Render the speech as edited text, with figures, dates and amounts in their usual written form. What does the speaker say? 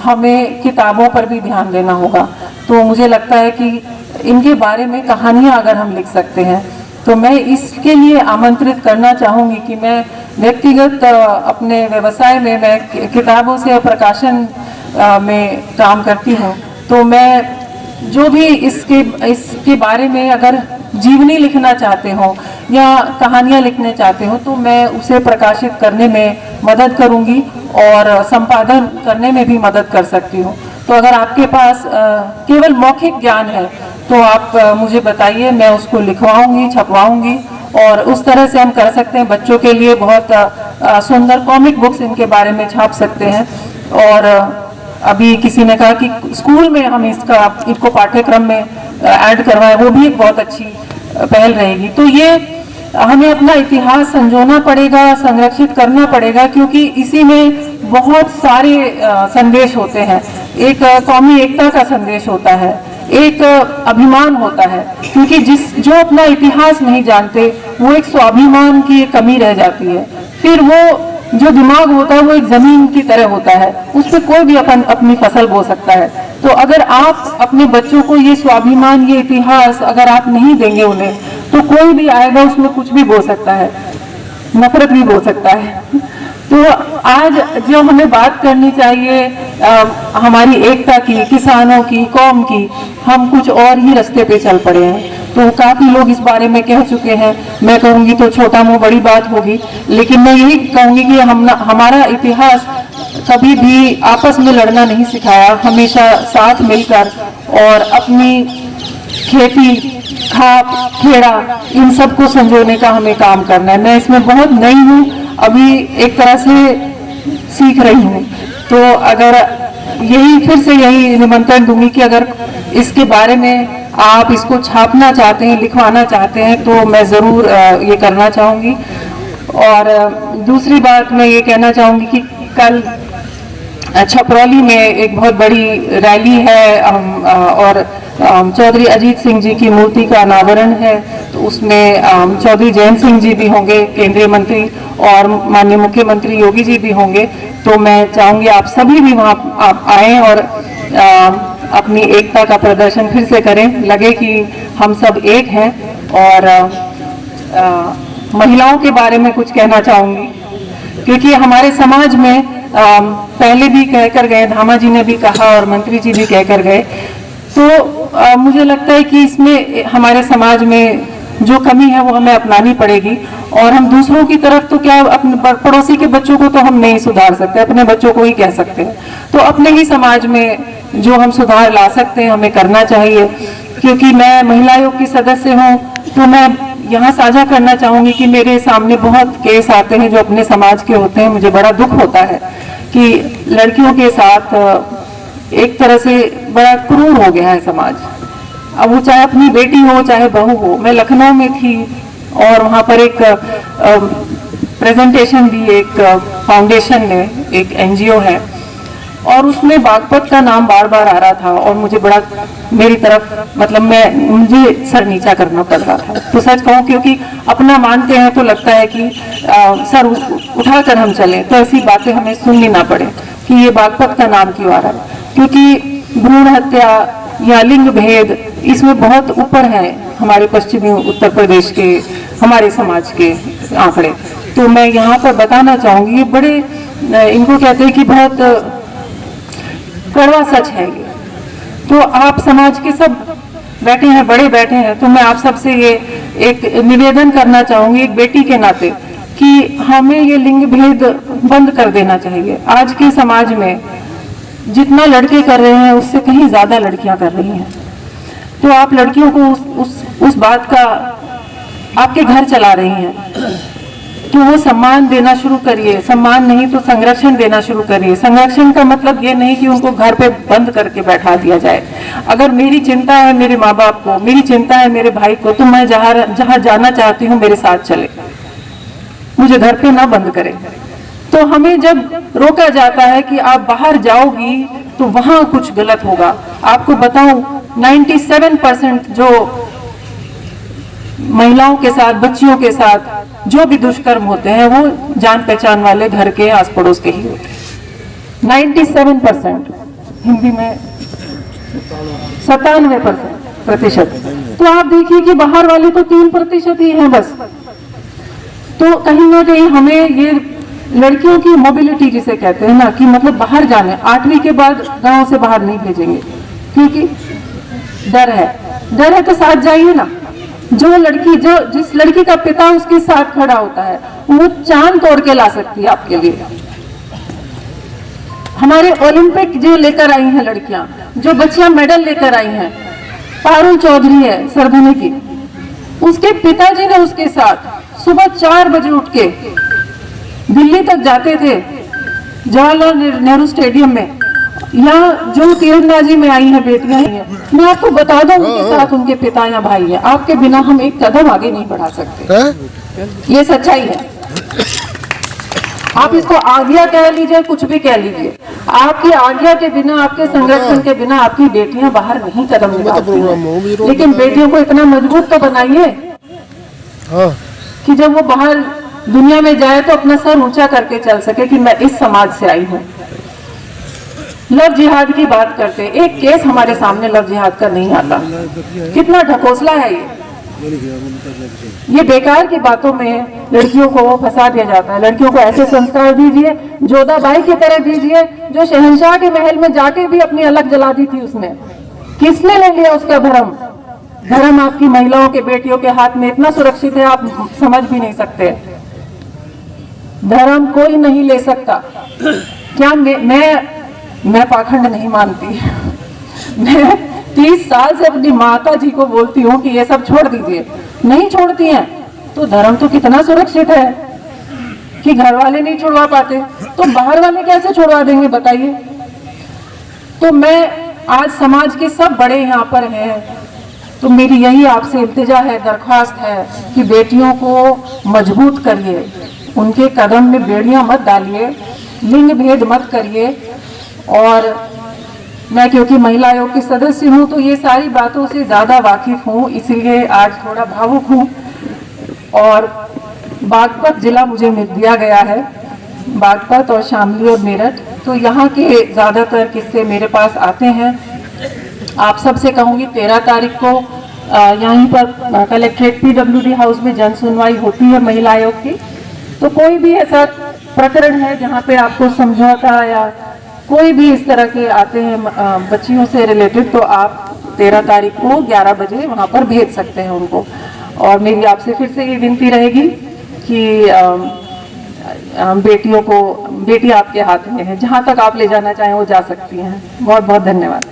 हमें किताबों पर भी ध्यान देना होगा। तो मुझे लगता है कि इनके बारे में कहानियाँ अगर हम लिख सकते हैं तो मैं इसके लिए आमंत्रित करना चाहूँगी कि मैं व्यक्तिगत अपने व्यवसाय में मैं किताबों से प्रकाशन में काम करती हूँ। तो मैं जो भी इसके बारे में अगर जीवनी लिखना चाहते हो या कहानियाँ लिखने चाहते हो तो मैं उसे प्रकाशित करने में मदद करूँगी और संपादन करने में भी मदद कर सकती हूँ। तो अगर आपके पास केवल मौखिक ज्ञान है तो आप मुझे बताइए, मैं उसको लिखवाऊंगी, छपवाऊंगी और उस तरह से हम कर सकते हैं। बच्चों के लिए बहुत सुंदर कॉमिक बुक्स इनके बारे में छाप सकते हैं। और अभी किसी ने कहा कि स्कूल में हम इनको पाठ्यक्रम में ऐड करवाएं, वो भी एक बहुत अच्छी पहल रहेगी। तो ये हमें अपना इतिहास संजोना पड़ेगा, संरक्षित करना पड़ेगा, क्योंकि इसी में बहुत सारे संदेश होते हैं। एक कौमी एकता का संदेश होता है, एक अभिमान होता है, क्योंकि जो अपना इतिहास नहीं जानते वो एक स्वाभिमान की कमी रह जाती है। फिर वो जो दिमाग होता है वो एक जमीन की तरह होता है, उस पर कोई भी अपनी फसल बो सकता है। तो अगर आप अपने बच्चों को ये स्वाभिमान, ये इतिहास अगर आप नहीं देंगे उन्हें, तो कोई भी आएगा उसमें कुछ भी बो सकता है, नफरत भी बो सकता है। तो आज जो हमें बात करनी चाहिए हमारी एकता की, किसानों की, कौम की, हम कुछ और ही रास्ते पे चल पड़े हैं। तो काफी लोग इस बारे में कह चुके हैं, मैं कहूँगी तो छोटा मुंह बड़ी बात होगी, लेकिन मैं यही कहूँगी कि हमारा इतिहास कभी भी आपस में लड़ना नहीं सिखाया, हमेशा साथ मिलकर और अपनी खेती, खाप, खेड़ा, इन सब को संजोने का हमें काम करना है। मैं इसमें बहुत नई हूँ, अभी एक तरह से सीख रही हूँ। तो अगर फिर से यही निमंत्रण दूंगी कि अगर इसके बारे में आप इसको छापना चाहते हैं, लिखवाना चाहते हैं, तो मैं ज़रूर ये करना चाहूँगी। और दूसरी बात मैं ये कहना चाहूँगी कि कल छपरौली में एक बहुत बड़ी रैली है और चौधरी अजीत सिंह जी की मूर्ति का अनावरण है। तो उसमें चौधरी जयंत सिंह जी भी होंगे, केंद्रीय मंत्री, और माननीय मुख्यमंत्री योगी जी भी होंगे। तो मैं चाहूँगी आप सभी भी वहाँ आप आएँ और अपनी एकता का प्रदर्शन फिर से करें, लगे कि हम सब एक हैं। और महिलाओं के बारे में कुछ कहना चाहूँगी, क्योंकि हमारे समाज में पहले भी कहकर गए, धामा जी ने भी कहा और मंत्री जी भी कहकर गए। तो मुझे लगता है कि इसमें हमारे समाज में जो कमी है वो हमें अपनानी पड़ेगी। और हम दूसरों की तरफ तो क्या, अपने पड़ोसी के बच्चों को तो हम नहीं सुधार सकते, अपने बच्चों को ही कह सकते हैं। तो अपने ही समाज में जो हम सुधार ला सकते हैं हमें करना चाहिए। क्योंकि मैं महिला आयोग की सदस्य हूँ, तो मैं यहाँ साझा करना चाहूँगी कि मेरे सामने बहुत केस आते हैं जो अपने समाज के होते हैं। मुझे बड़ा दुख होता है कि लड़कियों के साथ एक तरह से बड़ा क्रूर हो गया है समाज। अब वो चाहे अपनी बेटी हो चाहे बहू हो। मैं लखनऊ में थी और वहाँ पर एक प्रेजेंटेशन दी, एक फाउंडेशन ने, एक एनजीओ है, और उसमें बागपत का नाम बार बार आ रहा था और मुझे बड़ा, मेरी तरफ मतलब मुझे सर नीचा करना पड़ रहा था। तो सच कहूँ, क्योंकि अपना मानते हैं तो लगता है कि सर उठाकर हम चलें, तो ऐसी बातें हमें सुननी ना पड़े कि ये बागपत का नाम क्यों आ रहा है। क्योंकि भ्रूण हत्या या लिंग भेद इसमें बहुत ऊपर है हमारे पश्चिमी उत्तर प्रदेश के, हमारे समाज के आंकड़े। तो मैं यहाँ पर बताना चाहूँगी, ये बड़े, इनको कहते हैं कि बहुत कड़वा सच है ये। तो आप समाज के सब बैठे हैं, बड़े बैठे हैं, तो मैं आप सबसे ये एक निवेदन करना चाहूँगी एक बेटी के नाते कि हमें ये लिंग भेद बंद कर देना चाहिए। आज के समाज में जितना लड़के कर रहे हैं उससे कहीं ज्यादा लड़कियां कर रही हैं। तो आप लड़कियों को उस बात का, आपके घर चला रही हैं, तो वो सम्मान देना शुरू करिए। सम्मान नहीं तो संरक्षण देना शुरू करिए। संरक्षण का मतलब ये नहीं कि उनको घर पे बंद करके बैठा दिया जाए। अगर मेरी चिंता है मेरे माँ बाप को, मेरी चिंता है मेरे भाई को, तो मैं जहाँ जाना चाहती हूँ मेरे साथ चले, मुझे घर पे ना बंद करें। तो हमें जब रोका जाता है कि आप बाहर जाओगी तो वहां कुछ गलत होगा। आपको बताऊं 97% जो महिलाओं के साथ, बच्चियों के साथ जो भी दुष्कर्म होते हैं वो जान पहचान वाले घर के आस पड़ोस के ही होते हैं। 97%। हिंदी में 97%। तो आप देखिए कि बाहर वाले तो 3% ही हैं बस। तो कहीं ना कहीं हमें ये लड़कियों की मोबिलिटी जिसे कहते हैं ना, कि मतलब बाहर जाने, 8वीं के बाद गांव से बाहर नहीं भेजेंगे, क्योंकि डर है तो साथ जाइए ना। जिस लड़की का पिता उसके साथ खड़ा होता है, वो चांद तोड़ के ला सकती है आपके लिए। हमारे ओलंपिक जो लेकर आई हैं लड़कियां, जो बच्चियां मेडल लेकर आई हैं, पारुल चौधरी है सरधनी की, उसके पिताजी ने उसके साथ सुबह 4 बजे उठ के दिल्ली तक जाते थे, जवाहरलाल नेहरू स्टेडियम में। यहाँ जो तीरंदाजी में आई हैं बेटियां हैं, मैं आपको बता दूं उनके साथ उनके पिता या भाई हैं। आपके बिना हम एक कदम आगे नहीं बढ़ा सकते, ये सच्चाई है। आप इसको आज्ञा कह लीजिए, कुछ भी कह लीजिए, आपकी आज्ञा के बिना, आपके संरक्षण के बिना आपकी बेटियां बाहर नहीं कदम बढ़ाती हैं। लेकिन बेटियों को इतना मजबूत तो बनाइए कि जब वो बाहर दुनिया में जाए तो अपना सर ऊंचा करके चल सके कि मैं इस समाज से आई हूँ। लव जिहाद की बात करते, एक केस हमारे सामने लव जिहाद का नहीं आता। कितना ढकोसला है ये बेकार की बातों में लड़कियों को फंसा दिया जाता है। लड़कियों को ऐसे संस्कार दीजिए, जोधाबाई की तरह दीजिए, जो शहंशाह के महल में जाके भी अपनी अलग जला दी थी उसने। किसने ले लिया उसका धर्म? धर्म आपकी महिलाओं के, बेटियों के हाथ में इतना सुरक्षित है, आप समझ भी नहीं सकते। धर्म कोई नहीं ले सकता। क्या मैं पाखंड नहीं मानती। मैं 30 साल से अपनी माता जी को बोलती हूँ कि ये सब छोड़ दीजिए, नहीं छोड़ती हैं। तो धर्म तो कितना सुरक्षित है कि घर वाले नहीं छुड़वा पाते, तो बाहर वाले कैसे छुड़वा देंगे बताइए। तो मैं आज समाज के सब बड़े यहाँ पर हैं, तो मेरी यही आपसे इल्तिजा है, दरख्वास्त है कि बेटियों को मजबूत करिए, उनके कदम में बेड़ियां मत डालिए, लिंग भेद मत करिए। और मैं क्योंकि महिला आयोग की सदस्य हूँ तो ये सारी बातों से ज़्यादा वाकिफ हूँ, इसलिए आज थोड़ा भावुक हूँ। और बागपत जिला मुझे दिया गया है, बागपत और शामली और मेरठ, तो यहाँ के ज़्यादातर किस्से मेरे पास आते हैं। आप सबसे कहूँगी 13 तारीख को यहीं पर कलेक्ट्रेट PWD हाउस में जन सुनवाई होती है महिला आयोग की। तो कोई भी ऐसा प्रकरण है जहाँ पे आपको समझौता या कोई भी इस तरह के आते हैं बच्चियों से रिलेटेड, तो आप 13 तारीख को 11 बजे वहाँ पर भेज सकते हैं उनको। और मेरी आपसे फिर से ये विनती रहेगी कि बेटी आपके हाथ में है, जहाँ तक आप ले जाना चाहें वो जा सकती हैं। बहुत बहुत धन्यवाद।